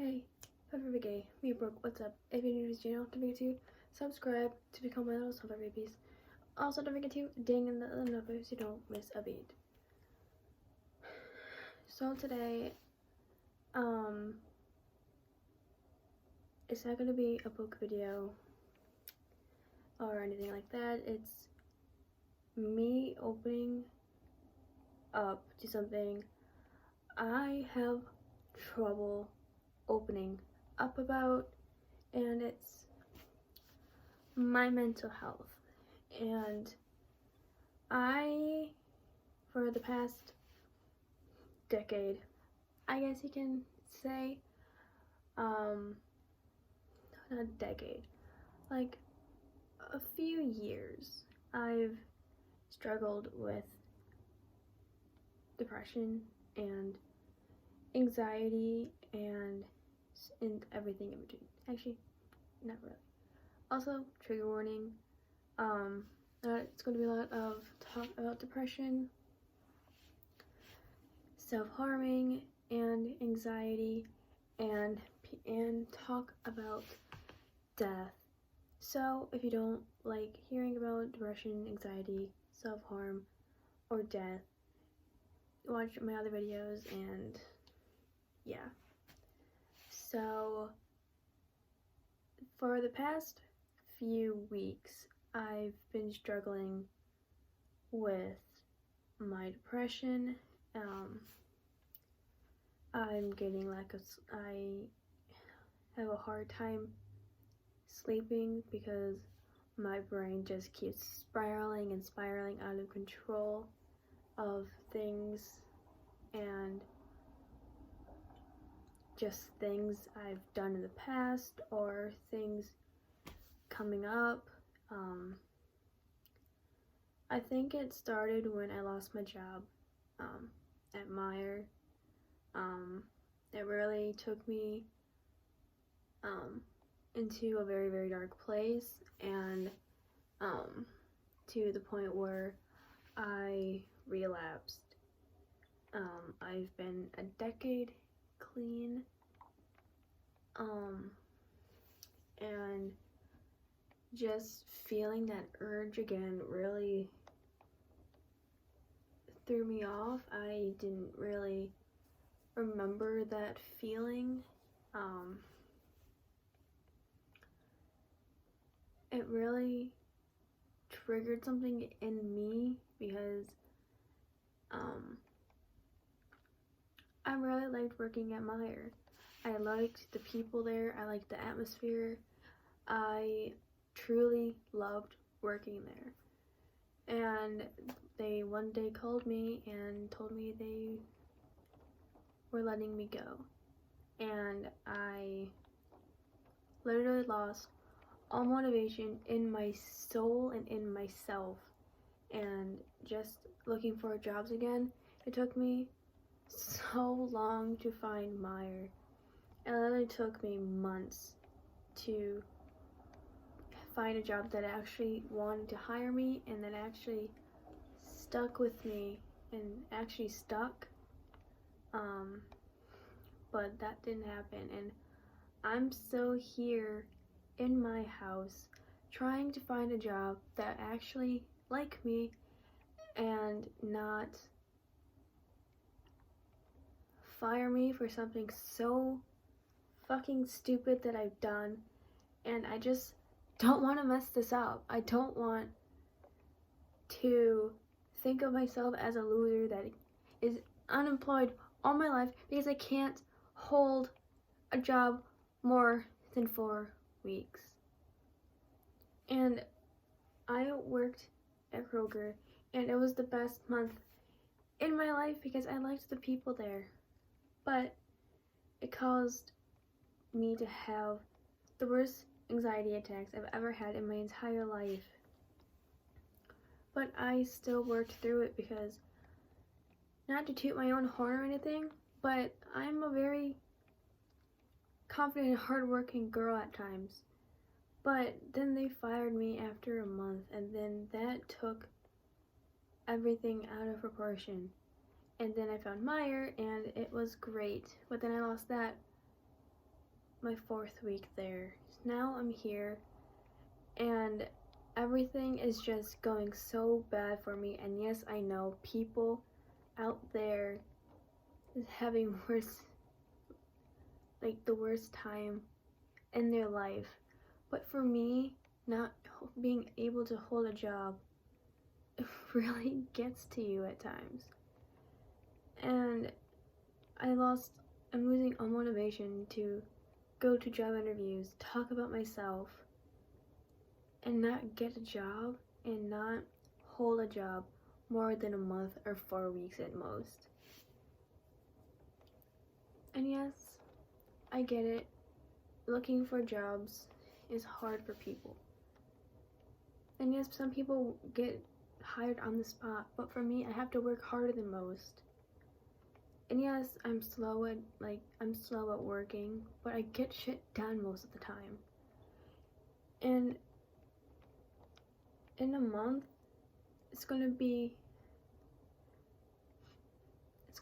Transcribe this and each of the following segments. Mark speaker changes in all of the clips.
Speaker 1: Hey, Pepper Gay, me broke, what's up? If you're new to this channel, don't forget to subscribe to become my little sunflower babies. Also, don't forget to ding in the notification so you don't miss a beat. So today, it's not gonna be a book video or anything like that. It's me opening up to something I have trouble opening up about, and it's my mental health. And I, for the past decade, I guess you can say, not a decade, like a few years, I've struggled with depression and anxiety and everything in between. Actually, not really. Also, trigger warning, it's going to be a lot of talk about depression, self-harming, and anxiety, and talk about death. So if you don't like hearing about depression, anxiety, self-harm, or death, watch my other videos, and yeah. So for the past few weeks, I've been struggling with my depression. I'm getting I have a hard time sleeping because my brain just keeps spiraling and spiraling out of control of things, and just things I've done in the past or things coming up. I think it started when I lost my job at Meijer. It really took me into a very, very dark place, and to the point where I relapsed. I've been a decade clean, and just feeling that urge again really threw me off. I didn't really remember that feeling. It really triggered something in me because I really liked working at Meijer. I liked the people there, I liked the atmosphere. I truly loved working there. And they one day called me and told me they were letting me go. And I literally lost all motivation in my soul and in myself, and just looking for jobs again. It took me so long to find Meijer. It literally took me months to find a job that actually wanted to hire me and that actually stuck with me and actually stuck. But that didn't happen, and I'm still here in my house trying to find a job that actually like me and not fire me for something so fucking stupid that I've done. And I just don't want to mess this up. I don't want to think of myself as a loser that is unemployed all my life because I can't hold a job more than 4 weeks. And I worked at Kroger, and it was the best month in my life because I liked the people there. But it caused me to have the worst anxiety attacks I've ever had in my entire life. But I still worked through it because, not to toot my own horn or anything, but I'm a very confident, hardworking girl at times. But then they fired me after a month, and then that took everything out of proportion. And then I found Meijer, and it was great. But then I lost that my 4th week there. Now I'm here, and everything is just going so bad for me. And yes, I know people out there is having the worst time in their life. But for me, not being able to hold a job really gets to you at times. And I'm losing all motivation to go to job interviews, talk about myself, and not get a job and not hold a job more than a month or 4 weeks at most. And yes, I get it. Looking for jobs is hard for people. And yes, some people get hired on the spot, but for me, I have to work harder than most. And yes, I'm slow at working, but I get shit done most of the time. And in a month, it's gonna be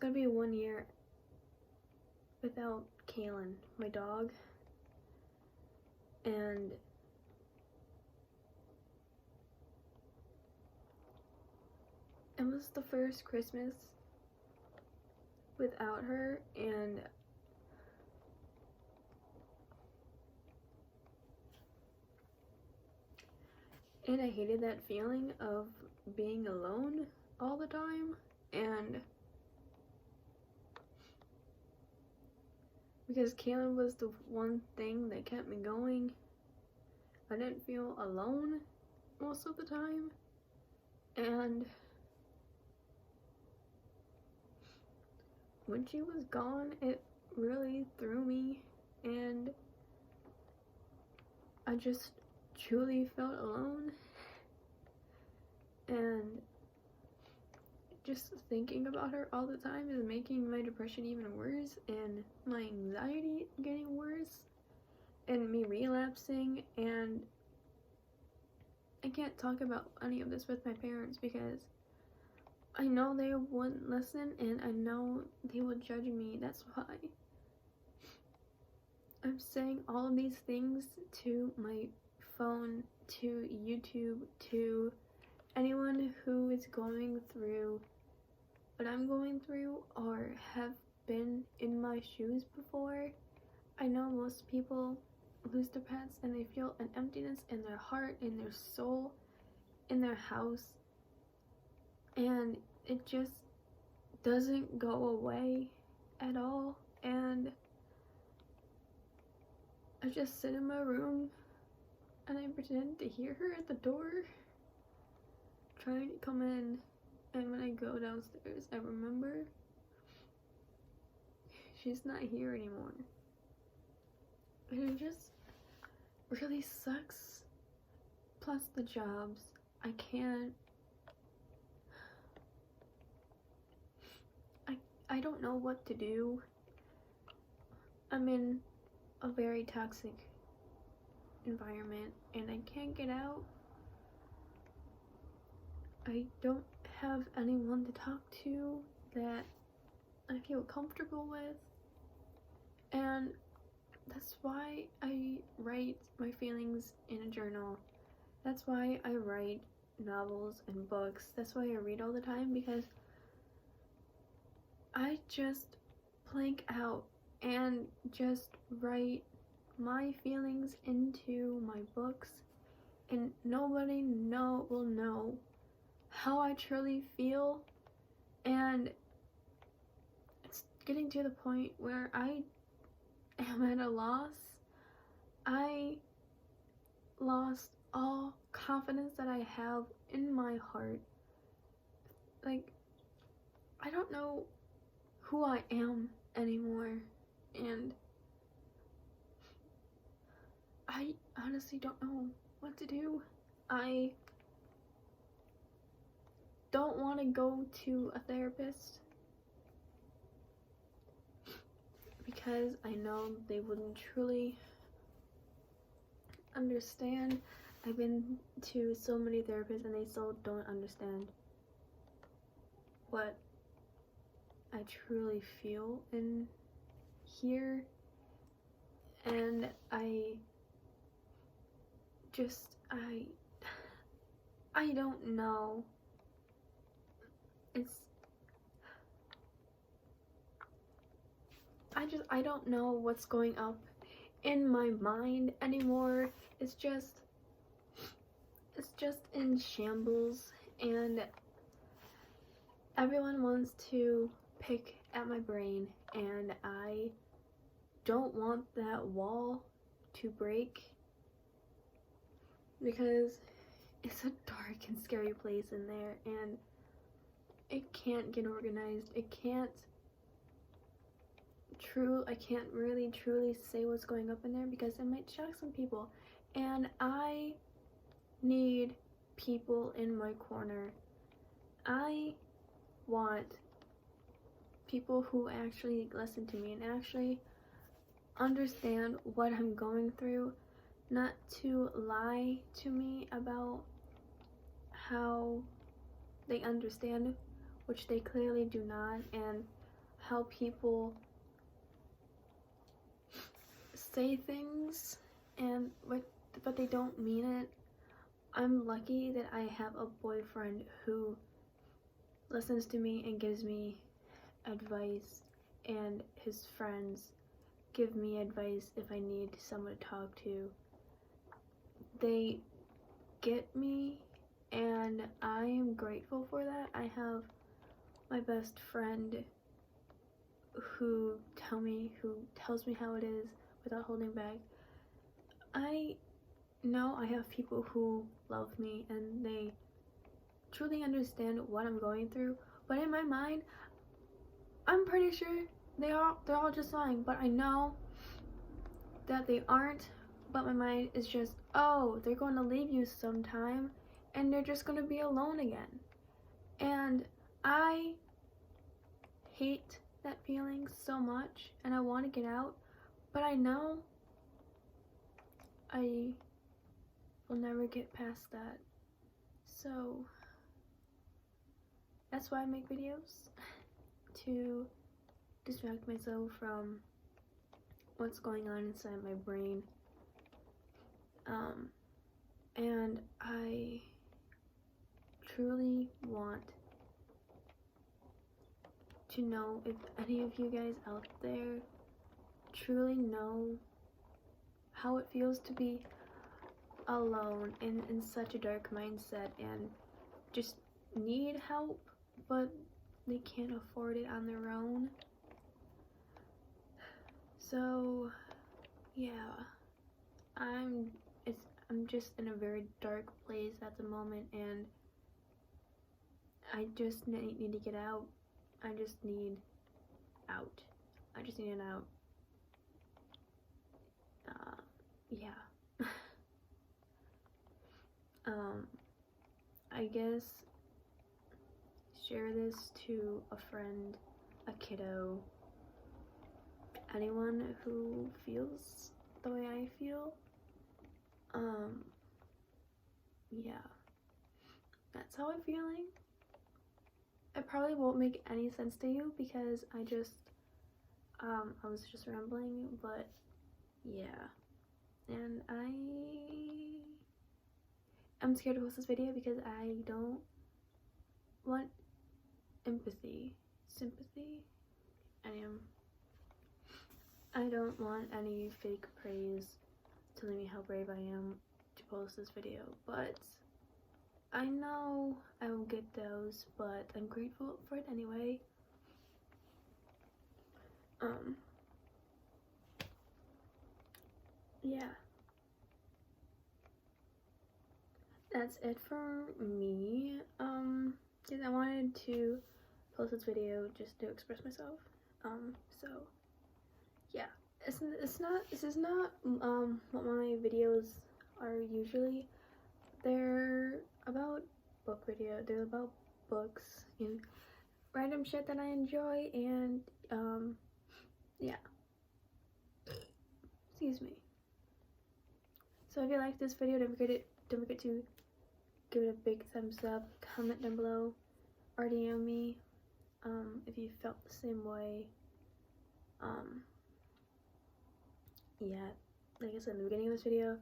Speaker 1: 1 year without Kaylin, my dog. And it was the first Christmas without her, and I hated that feeling of being alone all the time. And because Kaylin was the one thing that kept me going, I didn't feel alone most of the time. And when she was gone, it really threw me, and I just truly felt alone. And just thinking about her all the time is making my depression even worse, and my anxiety getting worse, and me relapsing. And I can't talk about any of this with my parents because I know they wouldn't listen, and I know they will judge me. That's why I'm saying all of these things to my phone, to YouTube, to anyone who is going through what I'm going through or have been in my shoes before. I know most people lose their pets and they feel an emptiness in their heart, in their soul, in their house, and it just doesn't go away at all. And I just sit in my room and I pretend to hear her at the door trying to come in, and when I go downstairs I remember she's not here anymore. And it just really sucks. Plus the jobs, I don't know what to do. I'm in a very toxic environment and I can't get out. I don't have anyone to talk to that I feel comfortable with, and that's why I write my feelings in a journal. That's why I write novels and books. That's why I read all the time, because I just blank out and just write my feelings into my books, and nobody will know how I truly feel. And it's getting to the point where I am at a loss. I lost all confidence that I have in my heart. Like, I don't know who I am anymore, and I honestly don't know what to do. I don't want to go to a therapist because I know they wouldn't truly understand. I've been to so many therapists and they still don't understand what I truly feel in here. and I don't know. I don't know what's going up in my mind anymore. It's just in shambles, and everyone wants to pick at my brain, and I don't want that wall to break, because it's a dark and scary place in there, and it can't get organized. I can't really truly say what's going up in there, because it might shock some people, and I need people in my corner. I want people who actually listen to me and actually understand what I'm going through, not to lie to me about how they understand, which they clearly do not, and how people say things and but they don't mean it. I'm lucky that I have a boyfriend who listens to me and gives me advice, and his friends give me advice if I need someone to talk to. They get me, and I am grateful for that. I have my best friend who tells me how it is without holding back. I know I have people who love me and they truly understand what I'm going through, but in my mind, I'm pretty sure they're all just lying, but I know that they aren't. But my mind is just, oh, they're going to leave you sometime and they're just going to be alone again. And I hate that feeling so much, and I want to get out, but I know I will never get past that. So that's why I make videos, to distract myself from what's going on inside my brain. And I truly want to know if any of you guys out there truly know how it feels to be alone and in such a dark mindset and just need help, but they can't afford it on their own. So yeah, I'm just in a very dark place at the moment, and I just need to get out. I just need out. I just need an out. Yeah. I guess share this to a friend, a kiddo, anyone who feels the way I feel. Yeah, that's how I'm feeling. It probably won't make any sense to you because I was just rambling, but yeah. And I'm scared to post this video because I don't want sympathy. I don't want any fake praise telling me how brave I am to post this video, but I know I will get those, but I'm grateful for it anyway. Yeah. That's it for me. Because I wanted to post this video just to express myself. So yeah. This is not what my videos are usually. They're about they're about books and random shit that I enjoy, and yeah. Excuse me. So if you like this video, don't forget to give it a big thumbs up, comment down below, or DM me if you felt the same way. yet. Like I said in the beginning of this video,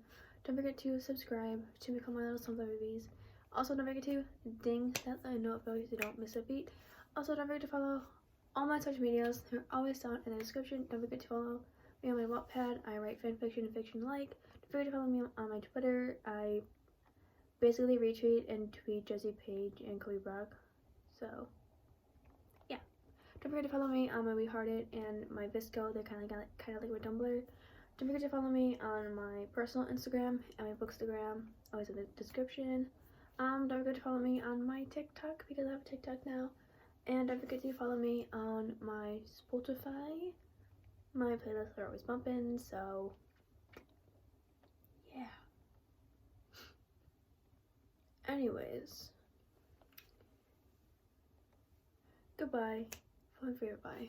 Speaker 1: don't forget to subscribe to become my little sunflower babies. Also, don't forget to ding that note bell so you don't miss a beat. Also, don't forget to follow all my social medias. They're always down in the description. Don't forget to follow me on my Wattpad. I write fanfiction and fiction alike. Don't forget to follow me on my Twitter. I basically retweet and tweet Jesse Page and Kobe Brock. So, yeah. Don't forget to follow me on my We Hearted and my Vsco. They're kind of like my Tumblr. Don't forget to follow me on my personal Instagram and my Bookstagram. Always in the description. Don't forget to follow me on my TikTok because I have a TikTok now. And don't forget to follow me on my Spotify. My playlists are always bumping, so yeah. Anyways, goodbye. Fun for your bye.